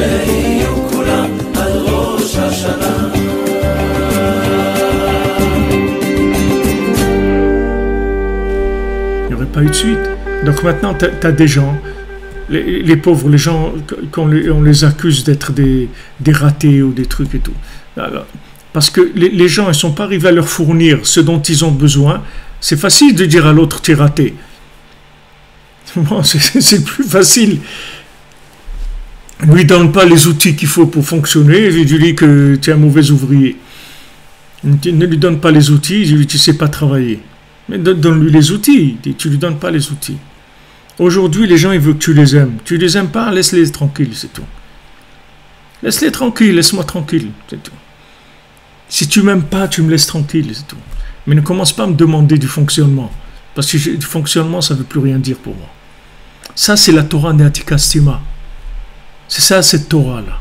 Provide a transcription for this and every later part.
שיהיו כולם על ראש השנה. Il n'y aurait pas eu de suite. Donc maintenant, tu as des gens, les pauvres, les gens, on les accuse d'être des ratés ou des trucs et tout. Alors, parce que les gens, ils ne sont pas arrivés à leur fournir ce dont ils ont besoin. C'est facile de dire à l'autre, tu es raté. Bon, c'est plus facile. Ne lui donne pas les outils qu'il faut pour fonctionner, il lui dit que tu es un mauvais ouvrier. Ne lui donne pas les outils, il lui dit tu ne sais pas travailler. Mais donne-lui les outils, tu ne lui donnes pas les outils. Aujourd'hui, les gens, ils veulent que tu les aimes. Tu les aimes pas, laisse-les tranquilles, c'est tout. Laisse-les tranquilles, laisse-moi tranquille, c'est tout. Si tu m'aimes pas, tu me laisses tranquille, c'est tout. Mais ne commence pas à me demander du fonctionnement. Parce que du fonctionnement, ça ne veut plus rien dire pour moi. Ça, c'est la Torah Neatikastima. C'est ça, cette Torah-là.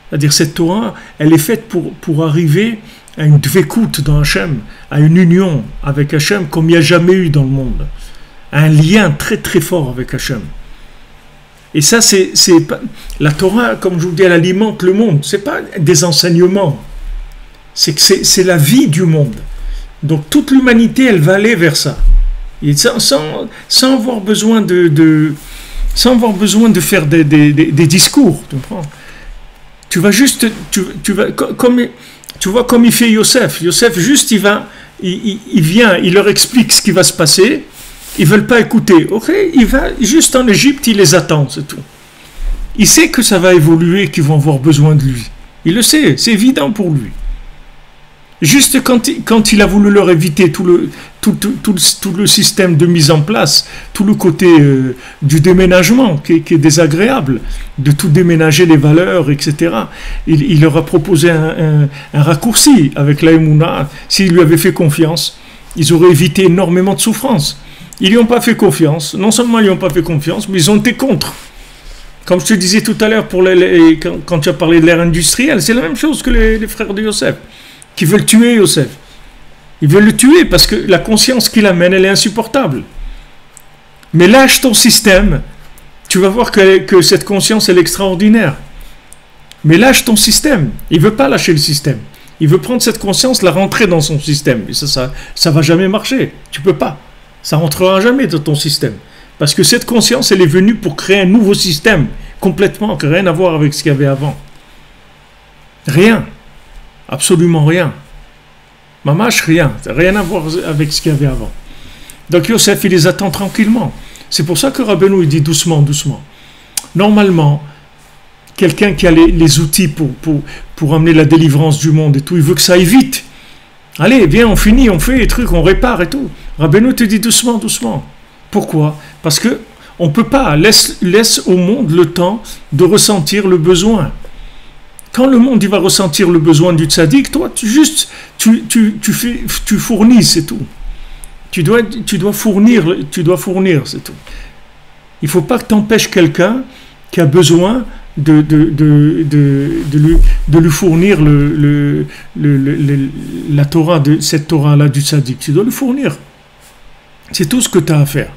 C'est-à-dire, cette Torah, elle est faite pour arriver à une dvekout dans Hachem, à une union avec Hachem comme il n'y a jamais eu dans le monde. Un lien très très fort avec Hachem. Et ça, c'est la Torah, comme je vous dis, elle alimente le monde. Ce n'est pas des enseignements. C'est la vie du monde. Donc toute l'humanité, elle va aller vers ça. Et sans avoir besoin de faire des discours. Tu comprends? Tu vas juste, tu vois comme il fait Yosef. Yosef, juste, il vient, il leur explique ce qui va se passer. Ils ne veulent pas écouter. Ok, il va juste en Égypte, il les attend, c'est tout. Il sait que ça va évoluer, qu'ils vont avoir besoin de lui. Il le sait, c'est évident pour lui. Juste quand il a voulu leur éviter tout le système de mise en place, tout le côté du déménagement qui est désagréable, de tout déménager les valeurs, etc. Il leur a proposé un raccourci avec la Emouna. S'ils lui avaient fait confiance, ils auraient évité énormément de souffrance. Ils lui ont pas fait confiance. Non seulement ils lui ont pas fait confiance, mais ils ont été contre. Comme je te disais tout à l'heure quand tu as parlé de l'ère industrielle, c'est la même chose que les frères de Yosef, qui veulent tuer Yosef. Ils veulent le tuer parce que la conscience qu'il amène, elle est insupportable. Mais lâche ton système, tu vas voir que cette conscience, elle est extraordinaire. Mais lâche ton système. Il veut pas lâcher le système. Il veut prendre cette conscience, la rentrer dans son système. Et ça va jamais marcher. Tu peux pas. Ça rentrera jamais dans ton système. Parce que cette conscience, elle est venue pour créer un nouveau système, complètement, qui n'a rien à voir avec ce qu'il y avait avant. Rien. Absolument rien. Mamash, rien. Rien à voir avec ce qu'il y avait avant. Donc Yosef, il les attend tranquillement. C'est pour ça que Rabbeinu, il dit doucement, doucement. Normalement, quelqu'un qui a les outils pour amener la délivrance du monde et tout, il veut que ça aille vite. Allez, viens, on finit, on fait les trucs, on répare et tout. Rabbeinu te dit doucement, doucement. Pourquoi? Parce que on peut pas. Laisse au monde le temps de ressentir le besoin. Quand le monde il va ressentir le besoin du tzaddik, toi, tu fournis, c'est tout. Tu dois fournir, c'est tout. Il ne faut pas que tu empêches quelqu'un qui a besoin de lui fournir la Torah, cette Torah-là du tzaddik. Tu dois le fournir. C'est tout ce que tu as à faire.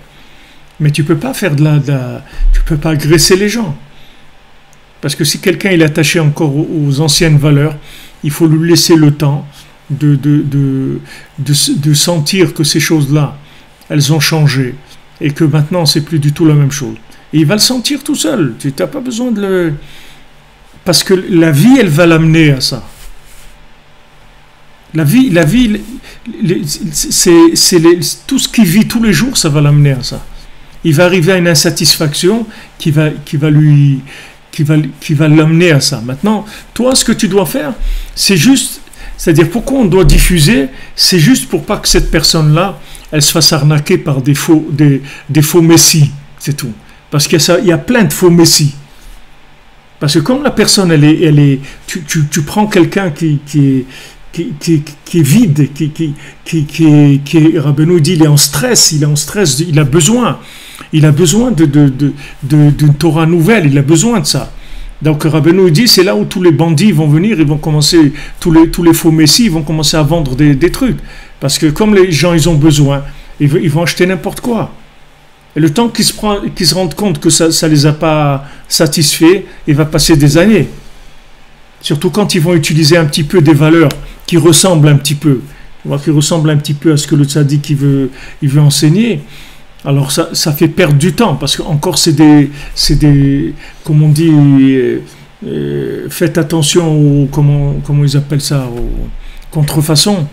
Mais tu ne peux pas faire tu peux pas agresser les gens. Parce que si quelqu'un est attaché encore aux anciennes valeurs, il faut lui laisser le temps de sentir que ces choses-là, elles ont changé et que maintenant, c'est plus du tout la même chose. Et il va le sentir tout seul. Tu n'as pas besoin de le... Parce que la vie, elle va l'amener à ça. La vie, c'est tout ce qu'il vit tous les jours, ça va l'amener à ça. Il va arriver à une insatisfaction qui va l'amener à ça. Maintenant, toi, ce que tu dois faire, c'est juste, c'est-à-dire pourquoi on doit diffuser, c'est juste pour pas que cette personne-là, elle se fasse arnaquer par des faux messies, c'est tout. Parce qu'il y a plein de faux messies. Parce que comme la personne, tu prends quelqu'un qui est vide, Rabbeinu dit, il est en stress, il a besoin d'une Torah nouvelle, il a besoin de ça. Donc Rabbeinu dit, c'est là où tous les bandits vont venir, ils vont commencer, tous les faux messies, ils vont commencer à vendre des trucs. Parce que comme les gens, ils ont besoin, ils vont acheter n'importe quoi. Et le temps qu'ils se rendent compte que ça ne les a pas satisfaits, il va passer des années. Surtout quand ils vont utiliser un petit peu des valeurs qui ressemblent un petit peu. Qui ressemblent un petit peu à ce que le tzaddik il veut enseigner. Alors ça fait perdre du temps, parce qu'encore c'est des, comme on dit, faites attention aux, comment ils appellent ça, aux contrefaçons.